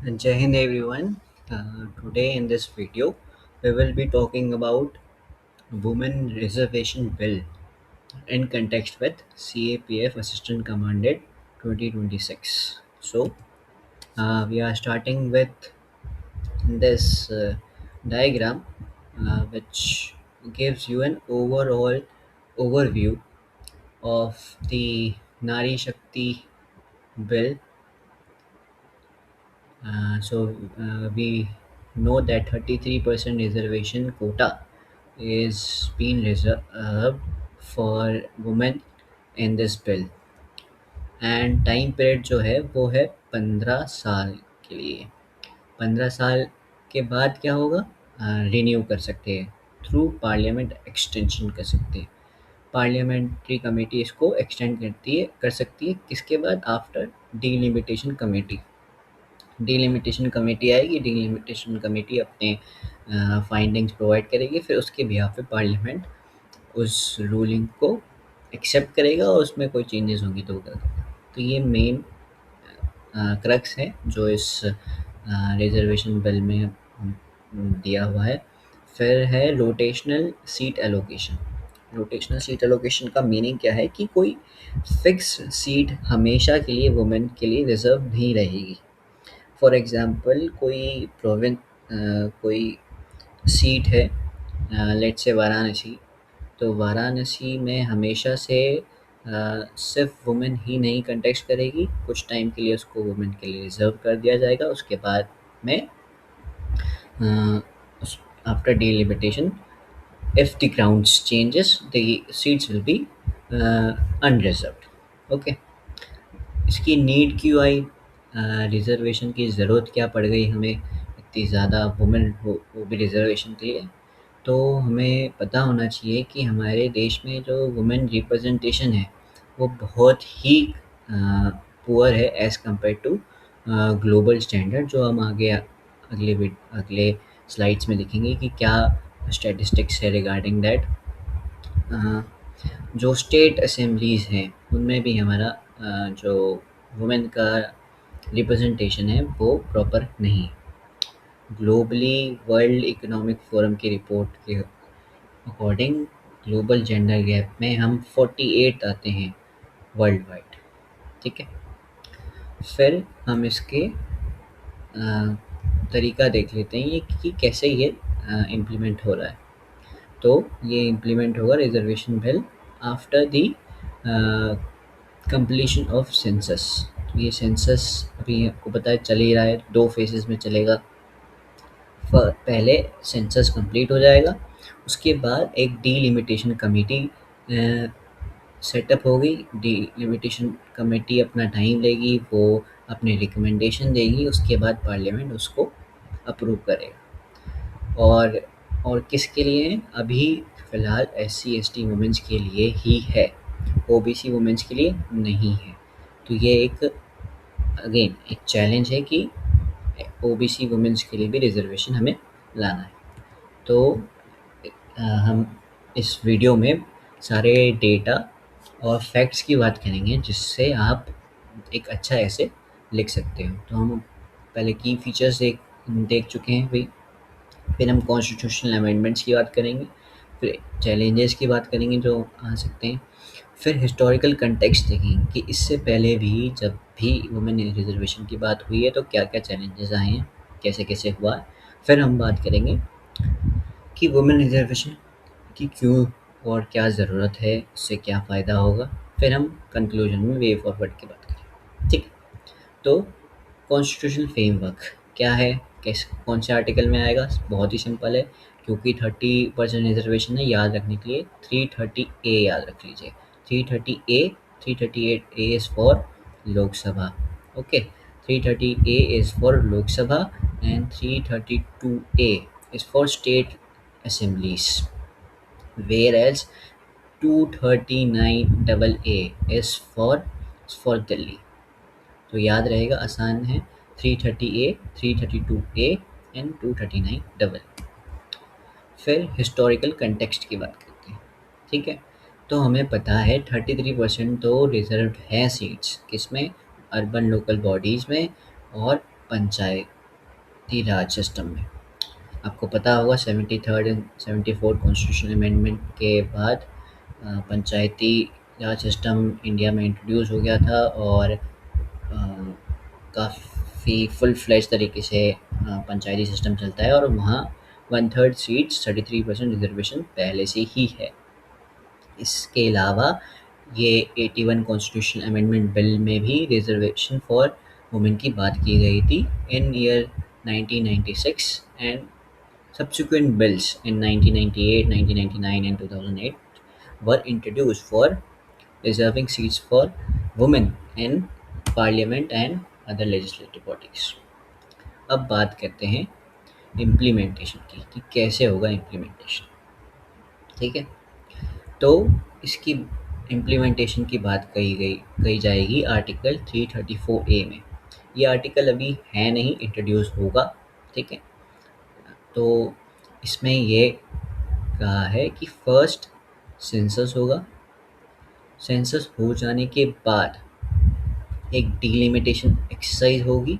Jai Hind everyone. Today in this video, we will be talking about Women Reservation Bill in context with CAPF Assistant Commandant 2026. We are starting with this diagram, which gives you an overall overview of the Nari Shakti bill. We know that 33% reservation quota is being reserved for women in this bill, and time period जो है वो है 15 साल के लिए। 15 साल के बाद क्या होगा? रिन्यू कर सकते हैं, थ्रू पार्लियामेंट एक्सटेंशन कर सकते हैं। पार्लियामेंट्री कमेटी इसको एक्सटेंड कर सकती है किसके बाद? After delimitation committee. Delimitation committee आएगी, डीलिमिटेशन कमेटी अपने फाइंडिंग्स प्रोवाइड करेगी, फिर उसके बिहाफ पे पार्लियामेंट उस रूलिंग को एक्सेप्ट करेगा और उसमें कोई चेंजेस होंगी तो वो करेगा। तो ये मेन क्रक्स है जो इस रिजर्वेशन बिल में दिया हुआ है। फिर है rotational seat allocation. Rotational seat allocation का मीनिंग क्या है कि कोई फिक्स सीट हमेशा के लिए वुमेन के लिए रिजर्व नहीं रहेगी। फॉर एग्ज़ाम्पल कोई सीट है, लेट्स से वाराणसी। तो वाराणसी में हमेशा से सिर्फ वुमेन ही नहीं कंटेस्ट करेगी, कुछ टाइम के लिए उसको वुमेन के लिए रिज़र्व कर दिया जाएगा। उसके बाद में after delimitation, if the grounds changes, the seats will be unreserved. Okay. इसकी नीड क्यों आई? रिज़र्वेशन की ज़रूरत क्या पड़ गई हमें, इतनी ज़्यादा वुमेन वो भी रिज़र्वेशन के लिए? तो हमें पता होना चाहिए कि हमारे देश में जो वुमेन रिप्रेजेंटेशन है वो बहुत ही पुअर है as compare to global standard, जो हम अगले स्लाइड्स में देखेंगे कि क्या स्टैटिस्टिक्स है रिगार्डिंग दैट। जो स्टेट असेंबलीज़ हैं उनमें भी हमारा जो वुमेन का रिप्रेजेंटेशन है वो प्रॉपर नहीं। ग्लोबली वर्ल्ड इकोनॉमिक फोरम की रिपोर्ट के अकॉर्डिंग ग्लोबल जेंडर गैप में हम 48 आते हैं वर्ल्ड वाइड। ठीक है। फिर हम इसके तरीका देख लेते हैं ये कि कैसे ये इम्प्लीमेंट हो रहा है। तो ये इम्प्लीमेंट होगा reservation bill after the completion of census. तो ये सेंसस अभी आपको पता है चल ही रहा है, 2 फेजेस में चलेगा। पहले सेंसस कंप्लीट हो जाएगा, उसके बाद एक डीलिमिटेशन कमेटी सेटअप होगी। डीलिमिटेशन कमेटी अपना टाइम लेगी, वो अपने रिकमेंडेशन देगी, उसके बाद पार्लियामेंट उसको अप्रूव करेगा। और किसके लिए है? अभी फ़िलहाल SC ST वुमेन्स के लिए ही है, OBC वुमेन्स के लिए नहीं है। तो ये एक चैलेंज है कि OBC वुमेन्स के लिए भी रिजर्वेशन हमें लाना है। तो हम इस वीडियो में सारे डेटा और फैक्ट्स की बात करेंगे जिससे आप एक अच्छा ऐसे लिख सकते हो। तो हम पहले की फीचर्स देख चुके हैं भाई, फिर हम कॉन्स्टिट्यूशनल अमेंडमेंट्स की बात करेंगे, फिर चैलेंजेस की बात करेंगे जो आ सकते हैं, फिर हिस्टोरिकल कंटेक्स्ट देखेंगे कि इससे पहले भी जब भी वुमेन रिजर्वेशन की बात हुई है तो क्या क्या चैलेंजेस आए हैं, कैसे कैसे हुआ। फिर हम बात करेंगे कि वुमेन रिजर्वेशन की क्यों और क्या ज़रूरत है, इससे क्या फ़ायदा होगा। फिर हम कंक्लूजन में वे फॉरवर्ड की बात करेंगे। ठीक। तो कॉन्स्टिट्यूशनल फ्रेमवर्क क्या है, कौन से आर्टिकल में आएगा? बहुत ही सिंपल है, क्योंकि 30% रिजर्वेशन है, याद रखने के लिए 330A याद रख लीजिए। 330A, 338A is for Lok Sabha. Okay, 330A is for Lok Sabha and 332A is for state assemblies, where as 239AA is for Delhi. तो याद रहेगा, आसान है। 330A, 332A and 239 double. फिर हिस्टोरिकल कंटेक्स्ट की बात करते हैं। ठीक है। तो हमें पता है 33% तो रिजर्व है सीट्स, किसमें? अर्बन लोकल बॉडीज़ में और पंचायत पंचायती राज सिस्टम में। आपको पता होगा 73rd and 74th constitution amendment के बाद पंचायती राज सिस्टम इंडिया में इंट्रोड्यूस हो गया था, और काफ़ी फुल फ्लैश तरीके से पंचायती सिस्टम चलता है, और वहाँ 1/3 सीट्स 33% रिजर्वेशन पहले से ही है। इसके अलावा ये 81 कॉन्स्टिट्यूशन अमेंडमेंट बिल में भी रिजर्वेशन फॉर वुमेन की बात की गई थी in year 1996, and subsequent bills in 1998, 1999 and 2008 were introduced for reserving seats for women in parliament and other legislative bodies. अब बात करते हैं इम्प्लीमेंटेशन की कि कैसे होगा इम्प्लीमेंटेशन। ठीक है, तो इसकी इम्प्लीमेंटेशन की बात कही जाएगी आर्टिकल 334A में। ये आर्टिकल अभी है नहीं, इंट्रोड्यूस होगा। ठीक है, तो इसमें ये कहा है कि फर्स्ट सेंसस होगा। सेंसस हो जाने के बाद एक डिलिमिटेशन एक्सरसाइज होगी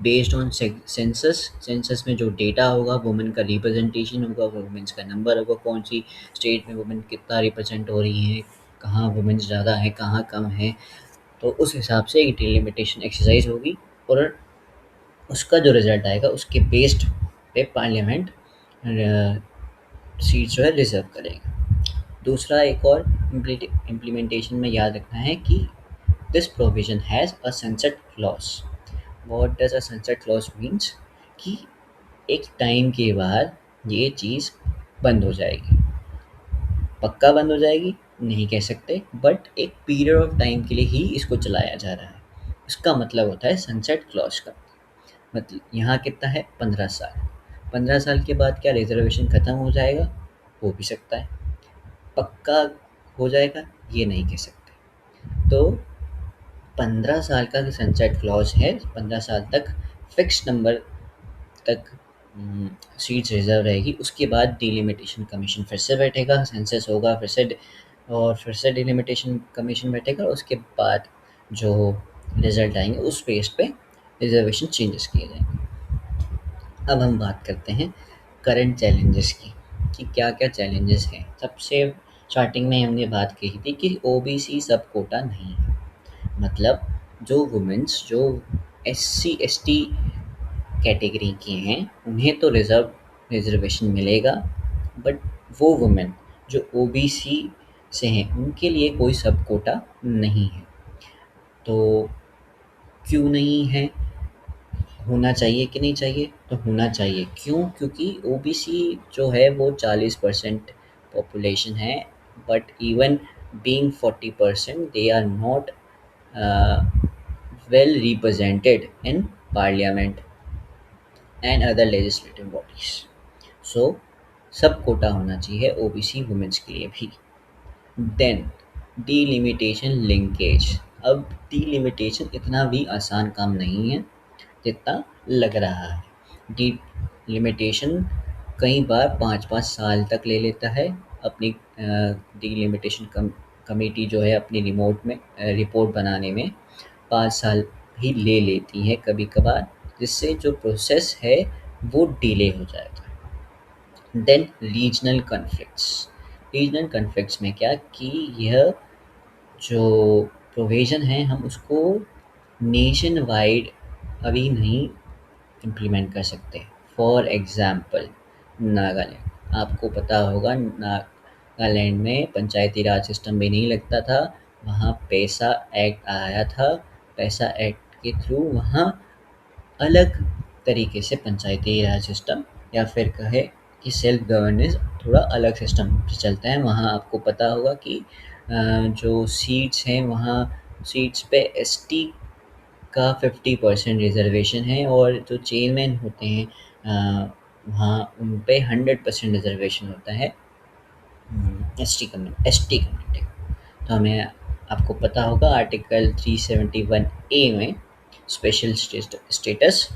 बेस्ड ऑन सेंसस। सेंसस में जो डेटा होगा, वुमेन का रिप्रेजेंटेशन होगा, वुमेन्स का नंबर होगा, कौन सी स्टेट में वुमेन कितना रिप्रेजेंट हो रही हैं, कहाँ वुमेन्स ज़्यादा है, कहाँ कम है। तो उस हिसाब से एक डिलिमिटेशन एक्सरसाइज होगी, और उसका जो रिज़ल्ट आएगा उसके बेस्ड पे पार्लियामेंट सीट जो है रिज़र्व करेगा। दूसरा एक और इम्प्लीमेंटेशन में याद रखना है कि this provision has a sunset clause. What does a sunset clause means कि एक टाइम के बाद ये चीज़ बंद हो जाएगी। पक्का बंद हो जाएगी नहीं कह सकते, बट एक पीरियड ऑफ टाइम के लिए ही इसको चलाया जा रहा है। इसका मतलब होता है सनसेट क्लॉज़ का मतलब यहाँ कितना है, 15 साल। 15 साल के बाद क्या रिजर्वेशन ख़त्म हो जाएगा? हो भी सकता है। पक्का हो जाएगा ये नहीं कह सकते। तो 15 साल का सनसेट क्लॉज है, 15 साल तक फिक्स नंबर तक सीट्स रिजर्व रहेगी। उसके बाद डिलिमिटेशन कमीशन फिर से बैठेगा, सेंसस होगा फिर से, और फिर से डिलिमिटेशन कमीशन बैठेगा। उसके बाद जो रिजल्ट आएंगे उस बेस पे रिजर्वेशन चेंजेस किए जाएंगे। अब हम बात करते हैं करंट चैलेंजेस की कि क्या-क्या चैलेंजेस हैं। सबसे स्टार्टिंग में हमने बात कही थी कि ओबीसी सब कोटा नहीं है। मतलब जो वुमेन्स जो एससी एसटी कैटेगरी की हैं उन्हें तो रिजर्वेशन मिलेगा, बट वो वुमेन जो ओबीसी से हैं उनके लिए कोई सब कोटा नहीं है। तो क्यों नहीं है? होना चाहिए कि नहीं चाहिए? तो होना चाहिए। क्यों? क्योंकि ओबीसी जो है वो 40% पॉपुलेशन है, but even being 40% they are not well represented in parliament and other legislative bodies. So sub quota होना चाहिए ओबीसी वुमेन्स के लिए भी। Then delimitation linkage. अब डीलिमिटेशन इतना भी आसान काम नहीं है जितना लग रहा है। डिलिमिटेशन कई बार 5-5 साल तक ले लेता है। अपनी डिलिमिटेशन कमेटी जो है अपनी रिपोर्ट बनाने में 5 साल भी ले लेती है कभी कभार, जिससे जो प्रोसेस है वो डिले हो जाता है। Then regional conflicts. Regional conflicts में क्या कि यह जो प्रोविज़न है हम उसको नेशन वाइड अभी नहीं इम्प्लीमेंट कर सकते। फॉर एग्ज़ाम्पल नागालैंड, आपको पता होगा नागालैंड में पंचायती राज सिस्टम भी नहीं लगता था। वहाँ पैसा एक्ट आया था। पैसा एक्ट के थ्रू वहाँ अलग तरीके से पंचायती राज सिस्टम या फिर कहे कि सेल्फ गवर्नेंस थोड़ा अलग सिस्टम से चलता है। वहाँ आपको पता होगा कि जो सीट्स हैं वहाँ सीट्स पे एसटी का 50% रिज़र्वेशन है, और जो चेयरमैन होते हैं वहाँ उन पे 100% रिज़र्वेशन होता है एसटी कम्युनिटी। तो हमें आपको पता होगा आर्टिकल 371A में स्पेशल स्टेटस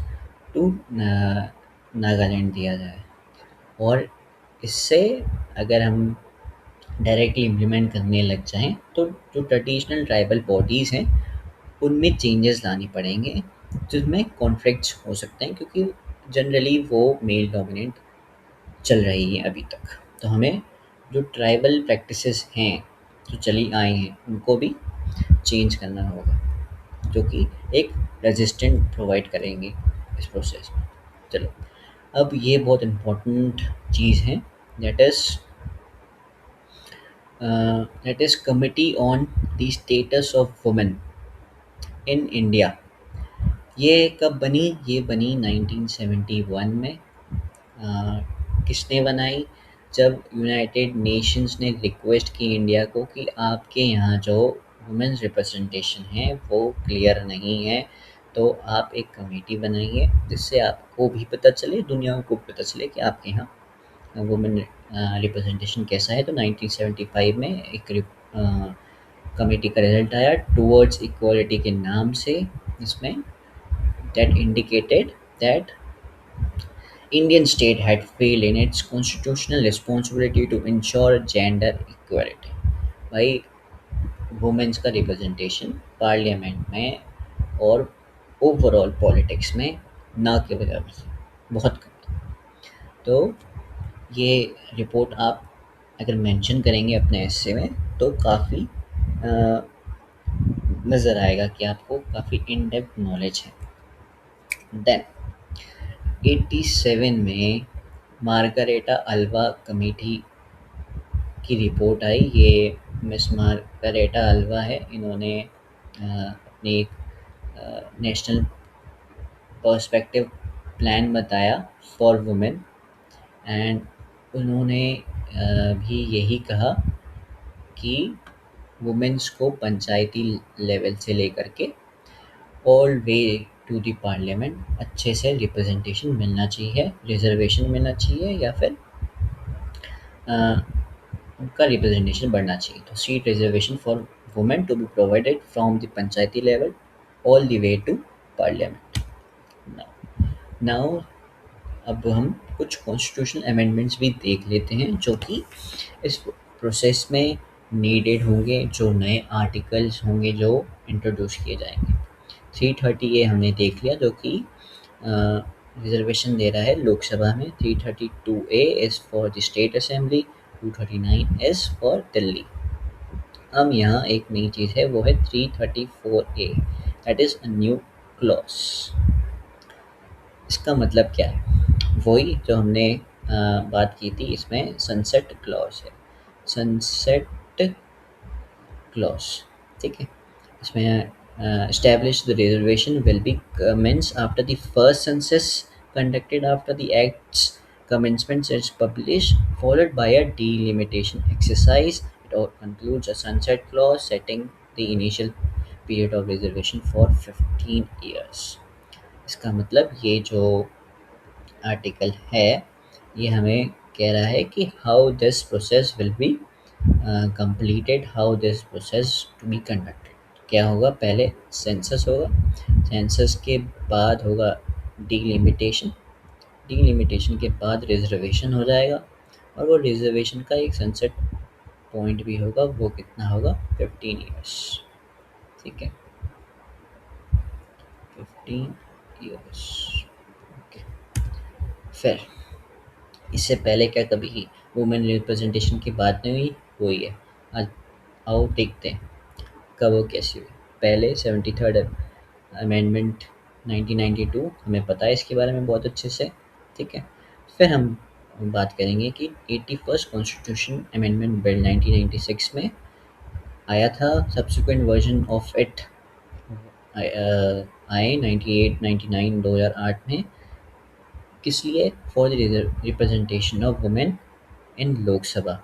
टू नागालैंड दिया जाए। और इससे अगर हम डायरेक्टली इम्प्लीमेंट करने लग जाएँ तो जो ट्रेडिशनल ट्राइबल बॉडीज़ हैं उनमें चेंजेस लाने पड़ेंगे, जिसमें कॉन्फ्लिक्ट्स हो सकते हैं क्योंकि जनरली वो मेल डोमिनेंट चल रही है अभी तक। तो हमें जो ट्राइबल प्रैक्टिसेस हैं जो चली आई हैं उनको भी चेंज करना होगा, जो कि एक रेजिस्टेंट प्रोवाइड करेंगे इस प्रोसेस में। चलो, अब ये बहुत इम्पोर्टेंट चीज़ है, that is committee on the status of women in India. ये कब बनी? ये बनी 1971 में। किसने बनाई? जब यूनाइटेड नेशंस ने रिक्वेस्ट की इंडिया को कि आपके यहाँ जो वुमेन्स रिप्रेजेंटेशन है वो क्लियर नहीं है, तो आप एक कमेटी बनाइए जिससे आपको भी पता चले, दुनिया को पता चले कि आपके यहाँ वुमेन रिप्रेजेंटेशन कैसा है। तो 1975 में एक कमेटी का रिजल्ट आया टूवर्ड्स इक्वालिटी के नाम से, जिसमें that indicated that Indian state had failed in its constitutional responsibility to ensure gender equality। भाई, वुमेन्स का रिप्रेजेंटेशन पार्लियामेंट में और ओवरऑल पॉलिटिक्स में ना के बराबर से बहुत कम था। तो ये रिपोर्ट आप अगर मेंशन करेंगे अपने एस्से में तो काफ़ी नज़र आएगा कि आपको काफ़ी इन डेप्थ नॉलेज है। देन 87 में मार्गारेटा अल्वा कमेटी की रिपोर्ट आई। ये मिस मार्गारेटा अल्वा है। इन्होंने अपनी एक नेशनल पर्सपेक्टिव प्लान बताया फॉर वुमेन, एंड उन्होंने भी यही कहा कि वुमेन्स को पंचायती लेवल से लेकर के all way to the parliament अच्छे से रिप्रेजेंटेशन मिलना चाहिए, रिजर्वेशन मिलना चाहिए या फिर उनका रिप्रेजेंटेशन बढ़ना चाहिए। तो seat reservation for women to be provided from the panchayati level all the way to parliament. Now अब हम कुछ कॉन्स्टिट्यूशनल अमेंडमेंट्स भी देख लेते हैं जो कि इस प्रोसेस में नीडेड होंगे, जो नए आर्टिकल्स होंगे जो इंट्रोड्यूस किए जाएंगे। 330 ए हमने देख लिया जो कि रिजर्वेशन दे रहा है लोकसभा में। 332 A is for the state assembly, 239 is for Delhi. अब यहाँ एक नई चीज़ है, वो है 334 A, that is a new clause. इसका मतलब क्या है? वही जो हमने बात की थी, इसमें सनसेट क्लॉज है, सनसेट क्लॉज, ठीक है। इसमें establish the reservation will be commenced after the first census conducted after the act's commencement is published, followed by a delimitation exercise. It all concludes a sunset clause setting the initial period of reservation for 15 years। इसका मतलब ये जो article है ये हमें कह रहा है कि how this process will be completed, how this process to be conducted. क्या होगा? पहले सेंसस होगा, सेंसस के बाद होगा डीलिमिटेशन, डीलिमिटेशन के बाद रिजर्वेशन हो जाएगा, और वो रिजर्वेशन का एक सनसेट पॉइंट भी होगा, वो कितना होगा? 15 ईयर्स, ठीक है, 15 ईयर्स। ओके, फिर इससे पहले क्या कभी वुमेन रिप्रेजेंटेशन की बात नहीं हुई? हुई है। आज आओ देखते हैं कब वो कैसी हुई। पहले 73rd अमेंडमेंट 1992, हमें पता है इसके बारे में बहुत अच्छे से, ठीक है। फिर हम बात करेंगे कि 81st कॉन्स्टिट्यूशन अमेंडमेंट बिल 1996 में आया था। सब्सिक्वेंट वर्जन ऑफ इट आए 98, 99, 2008 में। किस लिए? For the representation of women in Lok Sabha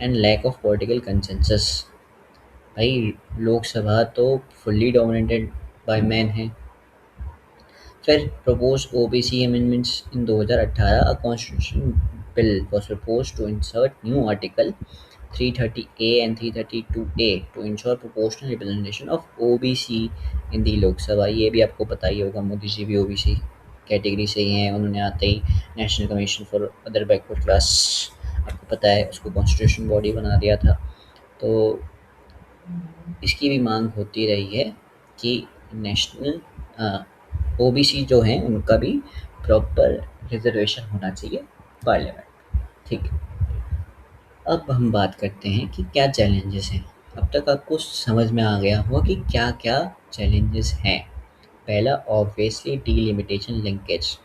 and lack of political consensus. भाई, लोकसभा तो फुल्ली डोमिनेटेड बाय मैन है। फिर propose OBC amendments in 2018, a constitution bill was proposed to insert new article 330A and 332A to ensure proportional representation of OBC in the Lok Sabha। ये भी आपको पता ही होगा, मोदी जी भी ओबीसी कैटेगरी से ही हैं। उन्होंने आते ही national commission for other backward class, आपको पता है, उसको कॉन्स्टिट्यूशन बॉडी बना दिया था। तो इसकी भी मांग होती रही है कि नेशनल ओबीसी जो हैं उनका भी प्रॉपर रिजर्वेशन होना चाहिए पार्लियामेंट। ठीक है। अब हम बात करते हैं कि क्या चैलेंजेस हैं। अब तक आपको समझ में आ गया होगा कि क्या क्या चैलेंजेस हैं। पहला ऑब्वियसली डीलिमिटेशन लिंकेज।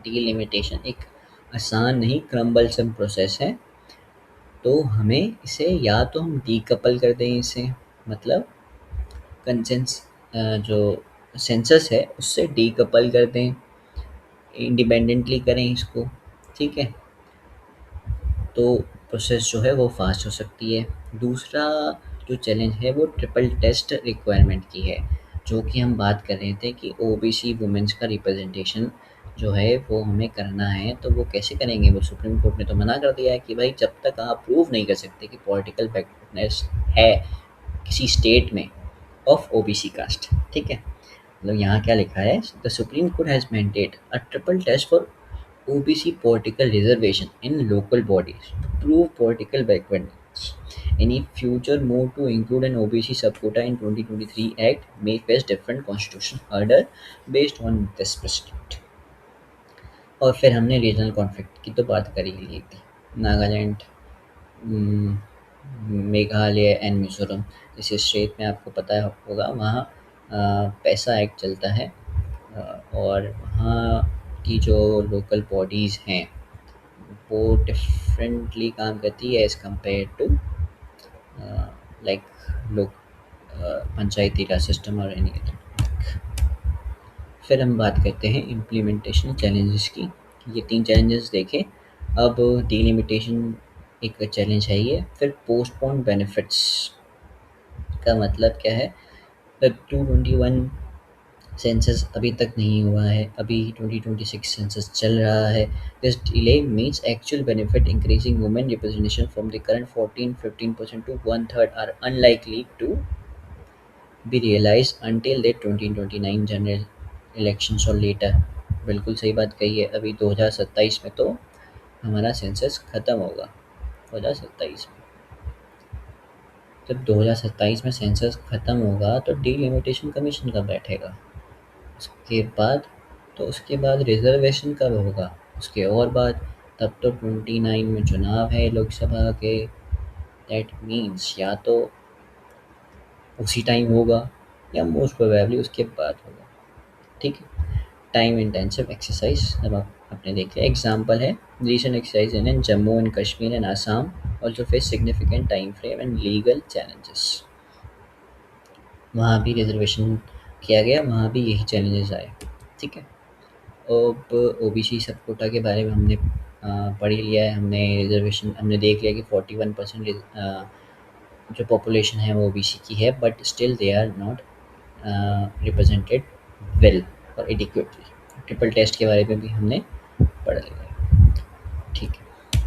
डीलिमिटेशन एक आसान नहीं क्रम्बलसम प्रोसेस है। तो हमें इसे या तो हम डीकपल कर दें इसे, मतलब कंसेंस जो सेंसस है उससे डीकपल कर दें, इंडिपेंडेंटली करें इसको। ठीक है। तो प्रोसेस जो है वो फास्ट हो सकती है। दूसरा जो चैलेंज है वो ट्रिपल टेस्ट रिक्वायरमेंट की है, जो कि हम बात कर रहे थे कि ओबीसी वुमेन्स का रिप्रेजेंटेशन जो है वो हमें करना है, तो वो कैसे करेंगे? वो सुप्रीम कोर्ट ने तो मना कर दिया है कि भाई जब तक आप प्रूव नहीं कर सकते कि पॉलिटिकल बैकवर्डनेस है किसी स्टेट में ऑफ ओबीसी कास्ट। ठीक है। मतलब यहाँ क्या लिखा है, the supreme court has mandated a triple test for OBC political reservation in local bodies to prove political backwardness. Any future move to include an OBC subquota in 2023 Act may face different constitutional hurdle based on this precedent. और फिर हमने regional conflict की तो बात कर ही ली थी। नागालैंड, हम्म, Meghalaya and Mizoram जैसे state में आपको पता होगा वहाँ पैसा एक्ट चलता है। और वहाँ की जो लोकल बॉडीज़ हैं वो डिफरेंटली काम करती है एज़ कम्पेयर टू लाइक लोग पंचायती राज सिस्टम और एनी अदर। फिर हम बात करते हैं इम्प्लीमेंटेशन चैलेंजेस की। ये 3 चैलेंजेस देखे। अब डिलिमिटेशन एक चैलेंज है ये। फिर पोस्टपोन्ड बेनिफिट्स का मतलब क्या है? 221 सेंसस अभी तक नहीं हुआ है, अभी 2026 सेंसस चल रहा है। This delay means actual benefit increasing women representation from the current 14-15% to one third are unlikely to be realise until the 2029 general elections और लेटर। बिल्कुल सही बात कही है। अभी 2027 में तो हमारा सेंसस ख़त्म होगा। 2027 में, जब 2027 में सेंसस ख़त्म होगा तो डीलिमिटेशन कमीशन कब बैठेगा? उसके बाद, तो उसके बाद रिज़र्वेशन कब होगा? उसके और बाद, तब तो 29 में चुनाव है लोकसभा के। दैट मीन्स या तो उसी टाइम होगा या मोस्ट प्रोबेबली उसके बाद होगा। ठीक है। टाइम इंटेंसिव एक्सरसाइज अब आपने देख लिया। एग्जाम्पल है recent exercise in Jammu and Kashmir and Assam also face significant time frame and legal challenges. वहाँ भी रिजर्वेशन किया गया, वहाँ भी यही चैलेंजेस आए। ठीक है। अब ओबीसी सब कोटा के बारे में हमने पढ़ ही लिया है। हमने रिजर्वेशन हमने देख लिया कि 41% जो पॉपुलेशन है वो ओबीसी की है, but still they are not represented well और एडिक्वेटली। ट्रिपल टेस्ट के बारे में भी हमने पढ़ लिया है। ठीक है।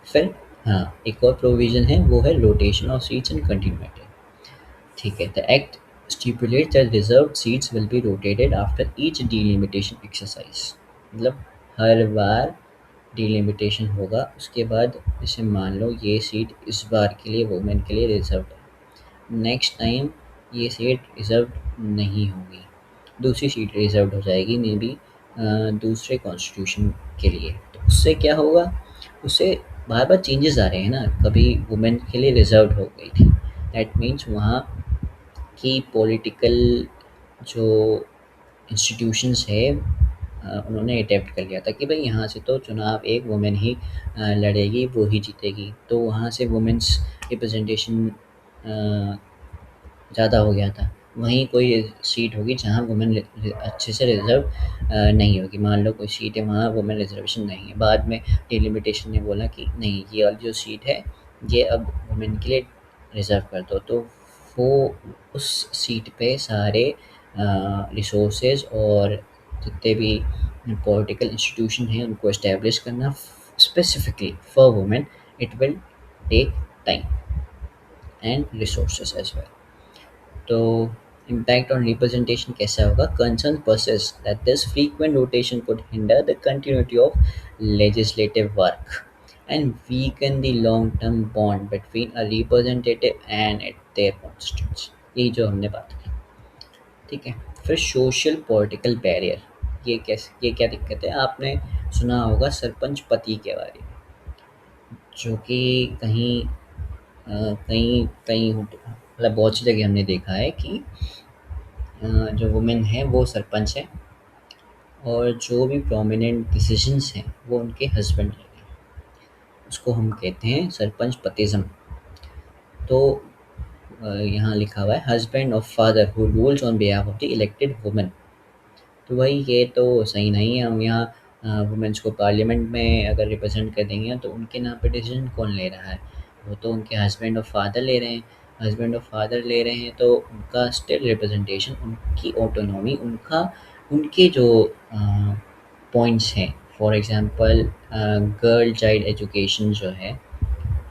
फिर हाँ, एक और प्रोविज़न है वो है rotation of seats and continuity. ठीक है। The act stipulates that reserved seats will be rotated after each delimitation exercise. मतलब हर बार डीलिमिटेशन होगा, उसके बाद जैसे मान लो ये सीट इस बार के लिए वुमेन के लिए रिजर्व्ड है, नेक्स्ट टाइम ये सीट रिजर्व्ड नहीं होगी, दूसरी सीट रिजर्व्ड हो जाएगी मे बी दूसरे कॉन्स्टिट्यूशन के लिए। तो उससे क्या होगा? उससे बार बार चेंजेस आ रहे हैं ना, कभी वुमेन के लिए रिजर्व्ड हो गई थी, दैट मीन्स वहाँ की पॉलिटिकल जो इंस्टीट्यूशंस है उन्होंने अडेप्ट कर लिया था कि भाई यहाँ से तो चुनाव एक वुमेन ही लड़ेगी, वो ही जीतेगी। तो वहाँ से वुमेन्स रिप्रेजेंटेशन ज़्यादा हो गया था। वहीं कोई सीट होगी जहाँ वुमेन अच्छे से रिज़र्व नहीं होगी। मान लो कोई सीट है वहाँ वुमेन रिज़र्वेशन नहीं है, बाद में डिलिमिटेशन ने बोला कि नहीं, ये वाली जो सीट है ये अब वुमेन के लिए रिज़र्व कर दो। तो वो उस सीट पे सारे रिसोर्सेज और जितने भी पॉलिटिकल इंस्टीट्यूशन हैं उनको इस्टेब्लिश करना specifically for women, it will take time and resources as well. तो impact on representation कैसा होगा? Concern persists that this frequent rotation could hinder the continuity of legislative work and weaken the long-term bond between a representative and their constituents। यही जो हमने बात की। ठीक है। फिर सोशल पॉलिटिकल बैरियर, ये क्या दिक्कत है? आपने सुना होगा सरपंच पति के बारे में, जो कि कहीं कहीं मतलब बहुत सी जगह हमने देखा है कि जो वुमेन है वो सरपंच है, और जो भी प्रोमिनेंट डिसीजंस हैं वो उनके हस्बैंड ले रहे हैं। उसको हम कहते हैं सरपंच पतिज़म। तो यहाँ लिखा हुआ है husband of father who rules on behalf of the elected women. तो भाई ये तो सही नहीं है। हम यहाँ वुमेन्स को पार्लियामेंट में अगर रिप्रेजेंट कर देंगे तो उनके नाम पे डिसीजन कौन ले रहा है? वो तो उनके हस्बैंड और फादर ले रहे हैं। हस्बैंड और फादर ले रहे हैं तो उनका स्टिल रिप्रेजेंटेशन, उनकी ऑटोनॉमी, उनका उनके जो पॉइंट्स हैं, for example girl child education जो है,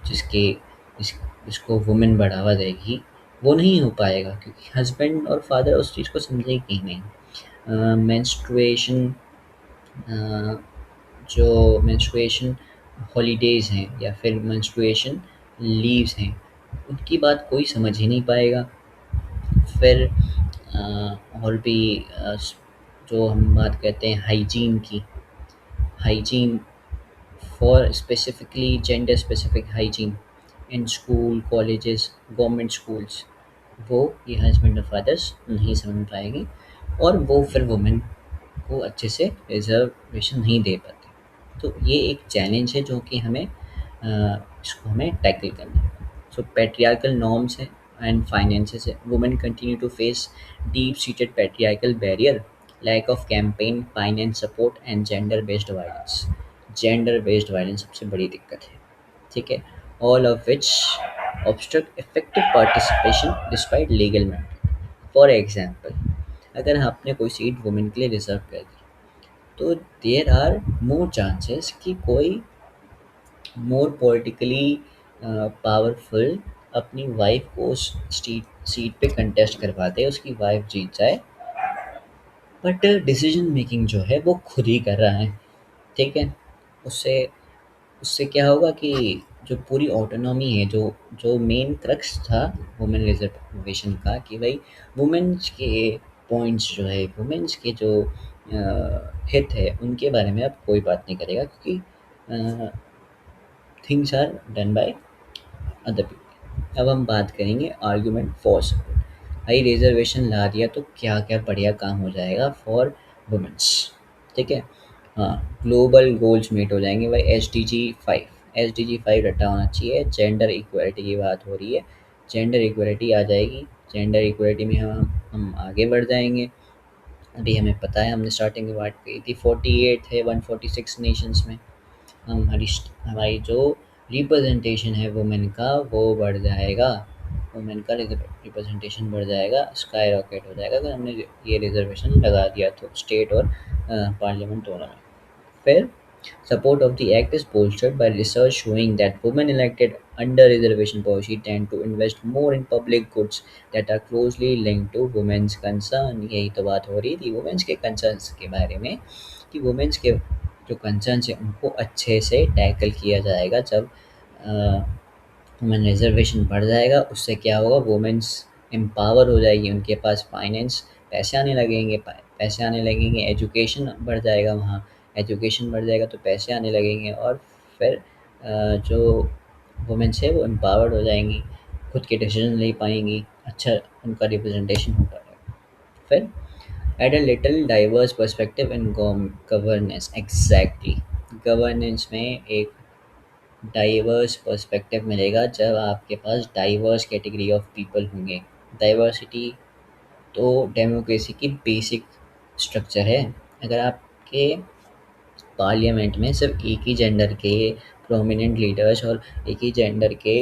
जिसके जिस जिसको वुमेन बढ़ावा देगी, वो नहीं हो पाएगा क्योंकि हस्बैंड और फादर उस चीज़ को समझेंगे ही नहीं। मेंस्ट्रुएशन, जो मेंस्ट्रुएशन हॉलीडेज़ हैं या फिर मेंस्ट्रुएशन लीव्स हैं, उनकी बात कोई समझ ही नहीं पाएगा। फिर और भी जो हम बात करते हैं हाइजीन की, hygiene for specifically gender specific hygiene in school, colleges, government schools, वो ये हस्बैंड और फादर्स नहीं समझ पाएंगे, और वो फिर वुमेन को अच्छे से रिजर्वेशन नहीं दे पाते। तो ये एक चैलेंज है जो कि इसको हमें टैकल करना है। सो पैट्रियार्कल नॉर्म्स हैं एंड फाइनेंसेस है। Women continue to face deep seated patriarchal barrier, lack of campaign finance support and gender based violence. Gender based violence सबसे बड़ी दिक्कत है, ठीक है? All of which obstruct effective participation despite legal mandate। For example, अगर आपने कोई seat women के लिए रिजर्व कर दी, तो देयर आर मोर चांसेस कि कोई मोर पॉलिटिकली पावरफुल अपनी वाइफ को उस सीट पे कंटेस्ट करवा दे, उसकी वाइफ जीत जाए, बट डिसीजन मेकिंग जो है वो खुद ही कर रहा है, ठीक है? उससे उससे क्या होगा कि जो पूरी ऑटोनॉमी है, जो जो मेन क्रक्स था वुमेन रिजर्वेशन का, कि भाई वुमेन्स के पॉइंट्स जो है, वुमेन्स के जो हित है, उनके बारे में अब कोई बात नहीं करेगा, क्योंकि things are done by other people. अब हम बात करेंगे आर्ग्यूमेंट फॉर सपोर्ट। भाई रिजर्वेशन ला दिया तो क्या क्या बढ़िया काम हो जाएगा फॉर वुमेन्स, ठीक है? हाँ, ग्लोबल गोल्स मीट हो जाएंगे भाई। एस डी जी 5 रटा होना चाहिए। जेंडर इक्वलिटी की बात हो रही है, जेंडर इक्वलिटी आ जाएगी। जेंडर इक्वलिटी में हम आगे बढ़ जाएंगे। अभी हमें पता है, हमने स्टार्टिंग में बात की थी 48 है 146 नेशंस में। हमारी जो रिप्रेजेंटेशन है वुमेन का वो बढ़ जाएगा, वुमेन का रिप्रेजेंटेशन बढ़ जाएगा, स्काई रॉकेट हो जाएगा अगर हमने ये रिजर्वेशन लगा दिया तो स्टेट और पार्लियामेंट दोनों में। फिर support of the act is bolstered by research showing that women elected under reservation policy tend to invest more in public goods that are closely linked to women's concern। यही तो बात हो रही थी वुमेन्स के कंसर्न्स के बारे में, कि वुमेन्स के जो कंसर्न्स हैं उनको अच्छे से टैकल किया जाएगा। जब वुमेन रिजर्वेशन बढ़ जाएगा, उससे क्या होगा, वुमेन्स एम्पावर हो जाएगी, उनके पास फाइनेंस पैसे आने लगेंगे, पैसे आने लगेंगे, एजुकेशन बढ़ जाएगा वहाँ, एजुकेशन बढ़ जाएगा तो पैसे आने लगेंगे, और फिर जो वुमेन्स है वो एम्पावर्ड हो जाएंगी, खुद के डिसीजन ले पाएंगी, अच्छा उनका रिप्रेजेंटेशन हो पाएगा। फिर at a little diverse perspective in governance. Exactly, governance में एक डाइवर्स पर्सपेक्टिव मिलेगा जब आपके पास डाइवर्स कैटेगरी ऑफ पीपल होंगे। डाइवर्सिटी तो डेमोक्रेसी की बेसिक स्ट्रक्चर है। अगर आपके पार्लियामेंट में सिर्फ एक ही जेंडर के प्रोमिनेंट लीडर्स और एक ही जेंडर के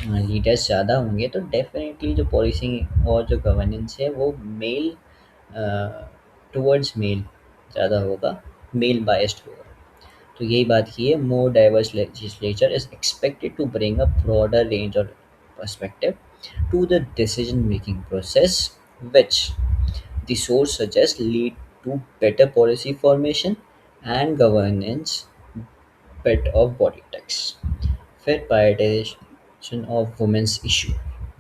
लीडर्स ज़्यादा होंगे तो डेफिनेटली जो पॉलिसी और जो गवर्नेंस है वो मेल टुवर्ड्स मेल ज़्यादा होगा, मेल बायस्ड होगा। तो यही बात की है, more diverse legislature is expected to bring a broader range of perspective to the decision making process, which the source suggests lead to better policy formation and governance bit of body tax। फिर prioritization of women's issue,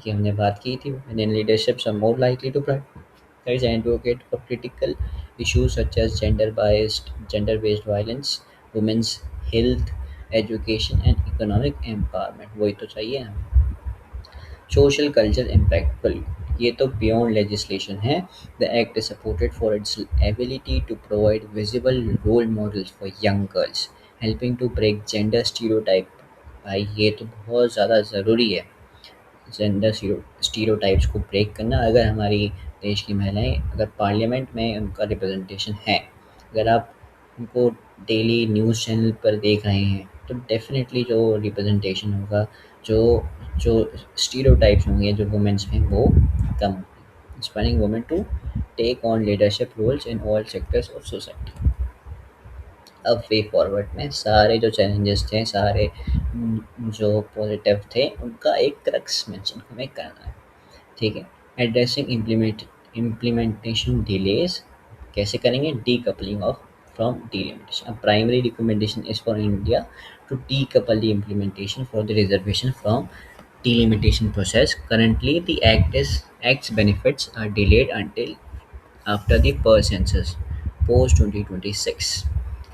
ये हमने बात की थी। women in leaderships are more likely to is an advocate for critical issues such as gender-based violence, women's health, education, and economic empowerment. वही तो चाहिए हमें. Social culture impact. Well, ये तो beyond legislation है. The act is supported for its ability to provide visible role models for young girls, helping to break gender stereotype. भाई ये तो बहुत ज़्यादा ज़रूरी है. जेंडर स्टीरियोटाइप्स को ब्रेक करना. अगर हमारी देश की महिलाएं अगर पार्लियामेंट में उनका रिप्रेजेंटेशन है, अगर आप उनको डेली न्यूज़ चैनल पर देख रहे हैं, तो डेफिनेटली जो रिप्रेजेंटेशन होगा, जो जो स्टीरियोटाइप्स होंगे जो वुमेन्स में, वो कम होंगे. Inspiring women to take on leadership roles in all sectors of society. अब वे फॉरवर्ड में सारे जो चैलेंजेस थे, सारे जो पॉजिटिव थे, उनका एक क्रक्स मेंशन हमें करना है. ठीक है. Addressing implementation delays. कैसे करेंगे? Decoupling of from delimitation. A primary recommendation is for India to decouple the implementation for the reservation from delimitation process. Currently, the act's benefits are delayed until after the per census post 2026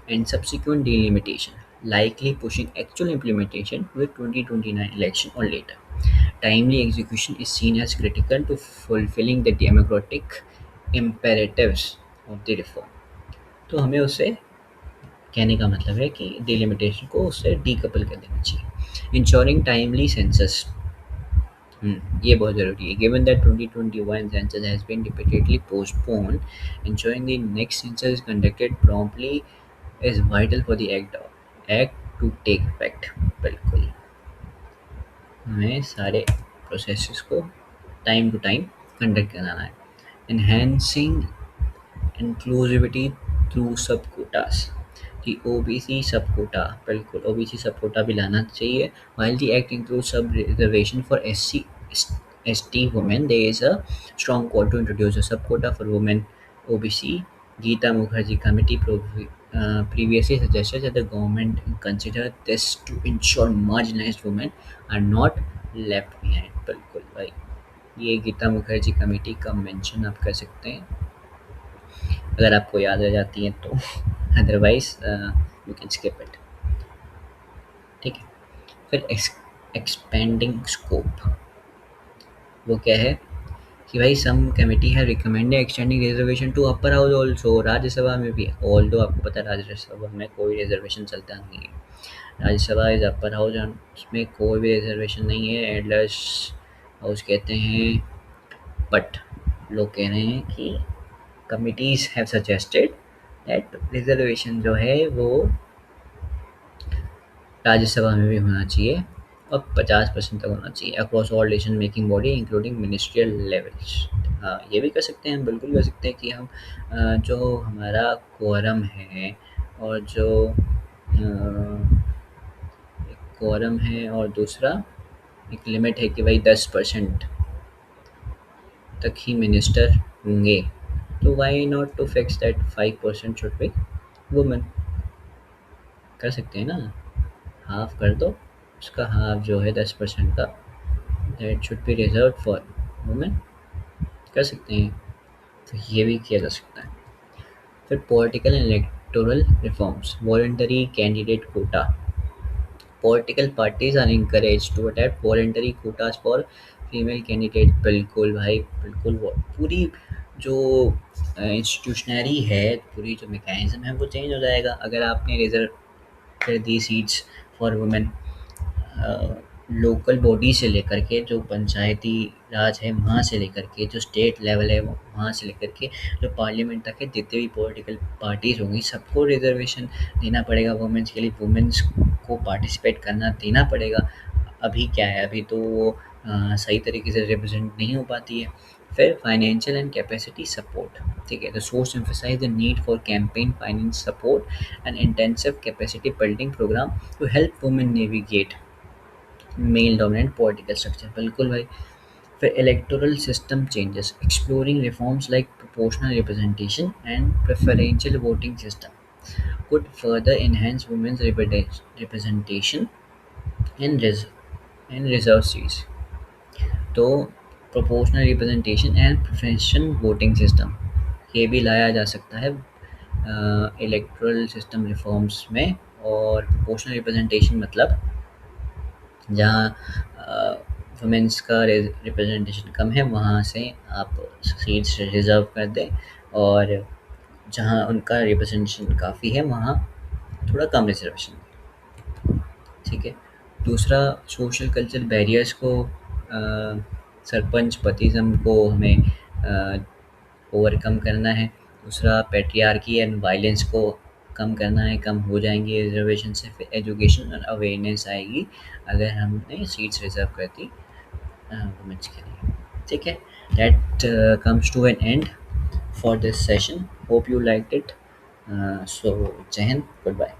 and subsequent delimitation, likely pushing actual implementation to the 2029 election or later. Timely execution is seen as critical to fulfilling the democratic imperatives of the reform. तो हमें उससे कहने का मतलब है कि delimitation को उससे डीकपल कर देना चाहिए. Ensuring timely census. ये बहुत ज़रूरी है. Given that 2021 census has been repeatedly postponed, ensuring the next census is conducted promptly is vital for the act to take effect. बिल्कुल हमें सारे प्रोसेसेस को टाइम टू टाइम कंडक्ट कराना है. Enhancing inclusivity through sub quotas. कि OBC sub quota, बिल्कुल OBC sub quota भी लाना चाहिए. While the act include sub reservation for SC ST women, there is a strong call to introduce a sub quota for women OBC. Geeta Mukherjee committee previously suggested that the government consider this to ensure marginalized women are not left behind. बिल्कुल भाई, ये Gita Mukherjee committee का mention आप कर सकते हैं अगर आपको याद रह जाती है तो. Otherwise you can skip it. ठीक है. फिर एक्सपेंडिंग स्कोप. वो क्या है कि भाई सम कमेटी है recommended extending reservation to upper house also. Rajya Sabha में भी, ऑल दो आपको पता है राज्यसभा में कोई रिजर्वेशन चलता नहीं है. राज्यसभा इज अपर हाउस, उसमें कोई भी रिजर्वेशन नहीं है. एडलर्स हाउस कहते हैं. बट लोग कह रहे हैं कि committees have suggested that reservation जो है वो राज्यसभा में भी होना चाहिए और 50% तक होना चाहिए across all decision making body including ministerial levels. हाँ, ये भी कर सकते हैं हम, बिल्कुल कर सकते हैं कि हम जो हमारा क्वोरम है और जो एक क्वोरम है और दूसरा एक लिमिट है कि भाई 10% तक ही मिनिस्टर होंगे. तो why not to fix that 5% should be women. कर सकते हैं ना, हाफ कर दो उसका, हाफ जो है 10% का, that should be reserve for women. कर सकते हैं. तो ये भी किया जा सकता है. फिर political and electoral reforms. Voluntary candidate quota. Political parties are encouraged to adopt voluntary quotas for female candidate. बिल्कुल भाई बिल्कुल. वो पूरी जो इंस्टीट्यूशनरी है, पूरी जो मैकेनिज्म है वो चेंज हो जाएगा अगर आपने रिजर्व कर दी seats for women. Local body से लेकर के जो पंचायती राज है वहाँ से लेकर के जो स्टेट लेवल है वहाँ से लेकर के जो पार्लियामेंट तक है, जितने भी पॉलिटिकल पार्टीज़ होंगी सबको रिजर्वेशन देना पड़ेगा वुमेन्स के लिए. वुमेन्स को पार्टिसिपेट करना देना पड़ेगा. अभी क्या है, अभी तो वो सही तरीके से रिप्रेजेंट नहीं हो पाती है. फिर फाइनेंशियल एंड कैपेसिटी सपोर्ट. ठीक है. The source emphasise the need for campaign finance support and intensive capacity building programme to help women navigate male dominant political structure. बिल्कुल भाई. फिर electoral system changes. Exploring reforms like proportional representation and preferential voting system could further enhance women's representation in reserve seats. तो proportional representation and preferential voting system, ये भी लाया जा सकता है इलेक्टोरल सिस्टम रिफॉर्म्स में। और प्रोपोर्शनल रिप्रेजेंटेशन मतलब जहाँ वुमेंस का रिप्रेजेंटेशन कम है वहाँ से आप सीट्स रिज़र्व कर दें, और जहाँ उनका रिप्रेजेंटेशन काफ़ी है वहाँ थोड़ा कम रिजर्वेशन दें। ठीक है। दूसरा, सोशल कल्चरल बैरियर्स को सरपंच पतिज़म को हमें ओवरकम करना है। दूसरा, पैट्रियार्की एंड वायलेंस को कम करना है, कम हो जाएंगे रिजर्वेशन से। फिर एजुकेशन और अवेयरनेस आएगी अगर हमने सीट्स रिजर्व कर दी वुमेंस के लिए। ठीक है। That comes to an end for this session. Hope you like it. So जय हिंद, गुड बाय।